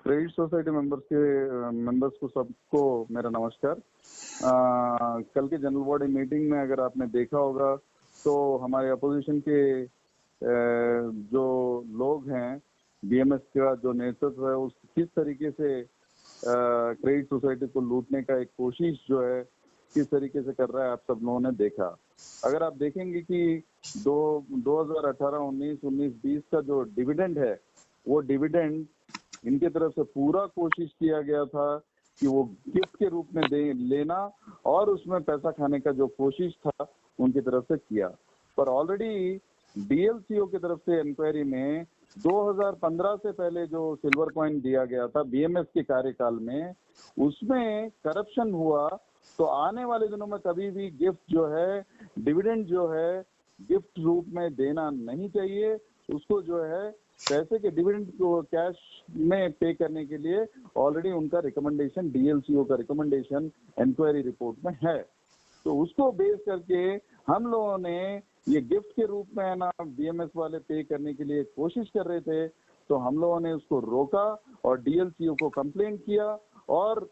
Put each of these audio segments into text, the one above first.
Credit society members को सबको मेरा नमस्कार। कल के जनरल बॉडी मीटिंग में अगर आपने देखा होगा तो हमारे अपोजिशन के जो लोग हैं, बीएमएस का जो नेतृत्व है, उस किस तरीके से क्रेडिट सोसाइटी को लूटने का एक कोशिश जो है किस तरीके से कर रहा है, आप सब लोगों ने देखा। अगर आप देखेंगे कि 2018, 19, 20 का जो डिविडेंड है, वो डिविडेंड इनके तरफ से पूरा कोशिश किया गया था कि वो गिफ्ट के रूप में लेना और उसमें पैसा खाने का जो कोशिश था उनकी तरफ से किया। पर ऑलरेडी डीएलसीओ की तरफ से इंक्वायरी में 2015 से पहले जो सिल्वर कॉइन दिया गया था बीएमएस के कार्यकाल में, उसमें करप्शन हुआ। तो आने वाले दिनों में कभी भी गिफ्ट जो है, डिविडेंड जो है, गिफ्ट रूप में देना नहीं चाहिए। उसको जो है पैसे के डिविडेंड को कैश में पे करने के लिए ऑलरेडी उनका रिकमेंडेशन, डीएलसीओ का रिकमेंडेशन इंक्वायरी रिपोर्ट में है। तो उसको बेस करके हम लोगों ने ये गिफ्ट के रूप में है ना बीएमएस वाले पे करने के लिए कोशिश कर रहे थे, तो हम लोगों ने उसको रोका और डीएलसीओ को कंप्लेंट किया और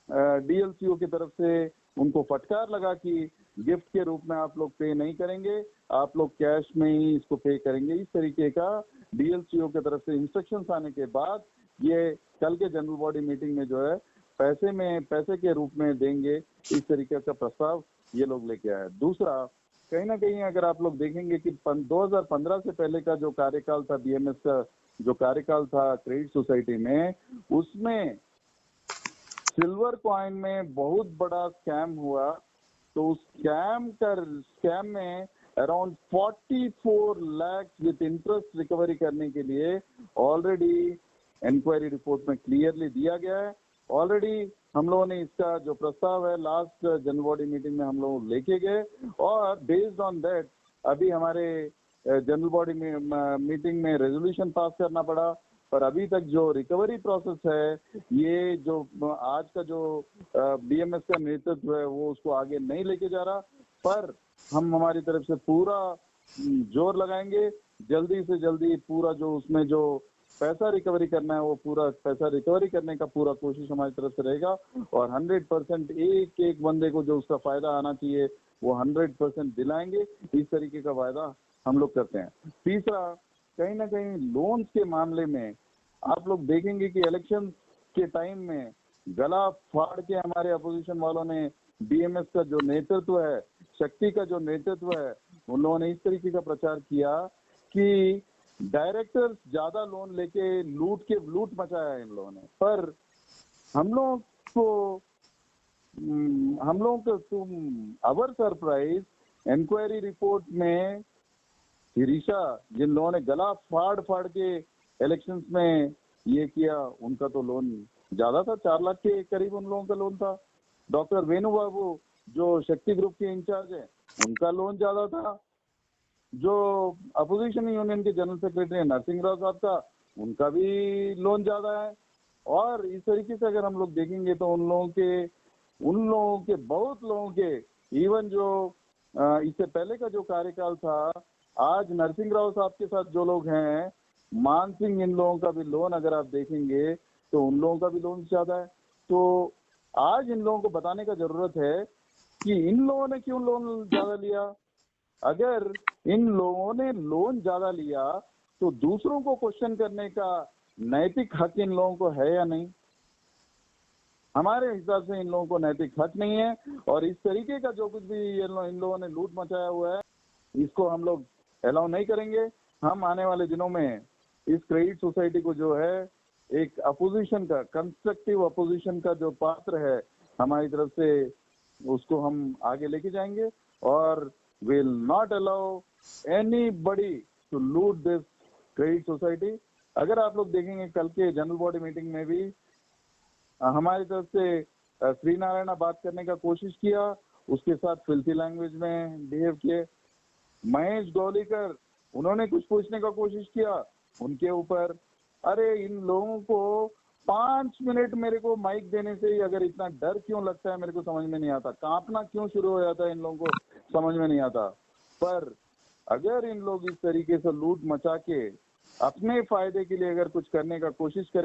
डीएलसीओ की तरफ से उनको फटकार लगा कि गिफ्ट के रूप में आप लोग पे नहीं करेंगे, आप लोग कैश में ही इसको पे करेंगे। इस तरीके का डीएलसीओ की तरफ से इंस्ट्रक्शंस आने के बाद ये कल के जनरल बॉडी मीटिंग में जो है पैसे के रूप में देंगे, इस तरीके का प्रस्ताव ये लोग लेके आए। दूसरा, कहीं ना कहीं अगर आप लोग देखेंगे कि 2015 से पहले का जो कार्यकाल था, बीएमएस का जो कार्यकाल था क्रेडिट सोसाइटी में, उसमें सिल्वर कॉइन में बहुत बड़ा स्कैम हुआ। तो उस स्कैम में around 44 lakh with interest recovery करने के लिए ऑलरेडी इंक्वायरी रिपोर्ट में क्लियरली दिया गया है। ऑलरेडी हम लोगों ने इसका जो प्रस्ताव है लास्ट जनरल बॉडी मीटिंग में हम लोग लेके गए और बेस्ड ऑन दैट अभी हमारे जनरल बॉडी मीटिंग में रेजोल्यूशन पास करना पड़ा। पर अभी तक जो रिकवरी प्रोसेस है, ये जो आज का जो बीएमएस का नेतृत्व है वो उसको आगे नहीं लेके जा रहा। पर हम हमारी तरफ से पूरा जोर लगाएंगे, जल्दी से जल्दी पूरा जो उसमें जो पैसा रिकवरी करना है वो पूरा पैसा रिकवरी करने का पूरा कोशिश हमारी तरफ से रहेगा और 100% एक एक बंदे को जो उसका फायदा आना चाहिए वो 100% दिलाएंगे। इस तरीके का वायदा हम लोग करते हैं। तीसरा, कहीं ना कहीं लोन्स के मामले में आप लोग देखेंगे कि इलेक्शन के टाइम में गला फाड़ के हमारे अपोजिशन वालों ने बीएमएस का जो नेतृत्व है, शक्ति का जो नेतृत्व है, उन लोगों ने इस तरीके का प्रचार किया कि डायरेक्टर्स ज्यादा लोन लेके लूट मचाया है इन लोगों ने। पर हम लोगों को तुम अवर सरप्राइज इंक्वायरी रिपोर्ट में शिरीषा जिन लोगों ने गला फाड़ के इलेक्शंस में ये किया, उनका तो लोन ज्यादा था, 4 लाख के करीब उन लोगों का लोन था। डॉक्टर वेणु बाबू जो शक्ति ग्रुप के इंचार्ज है, उनका लोन ज्यादा था। जो अपोजिशन यूनियन के जनरल सेक्रेटरी नरसिंह राव साहब का, उनका भी लोन ज्यादा है। और इस तरीके से अगर हम लोग देखेंगे तो उन लोगों के बहुत लोगों के, इवन जो इससे पहले का जो कार्यकाल था, आज नरसिंह राव साहब के साथ जो लोग हैं, मान सिंह, इन लोगों का भी लोन अगर आप देखेंगे तो उन लोगों का भी लोन ज्यादा है। तो आज इन लोगों को बताने का जरूरत है कि इन लोगों ने क्यों लोन ज्यादा लिया। अगर इन लोगों ने लोन ज्यादा लिया तो दूसरों को क्वेश्चन करने का नैतिक हक इन लोगों को है या नहीं? हमारे हिसाब से इन लोगों को नैतिक हक नहीं है। और इस तरीके का जो कुछ भी इन लोगों ने लूट मचाया हुआ है, इसको हम लोग अलाउ नहीं करेंगे। हम आने वाले दिनों में इस क्रेडिट सोसाइटी को जो है एक अपोजिशन का, कंस्ट्रक्टिव अपोजिशन का जो पात्र है हमारी तरफ से, उसको हम आगे लेके जाएंगे और will not allow anybody to loot this credit society। अगर आप लोग देखेंगे कल के जनरल बॉडी मीटिंग में भी हमारी तरफ से श्री नारायण बात करने का कोशिश किया, उसके साथ फिल्थी लैंग्वेज में बिहेव किए। महेश गौलीकर, उन्होंने कुछ पूछने का कोशिश किया उनके ऊपर। अरे इन लोगों को 5 मिनट मेरे को माइक देने से ही अगर इतना डर क्यों लगता है मेरे को समझ में नहीं आता, कांपना क्यों शुरू हो जाता है इन लोगों को समझ में नहीं आता। पर अगर इन लोग इस तरीके से लूट मचा के अपने फायदे के लिए अगर कुछ करने का कोशिश करें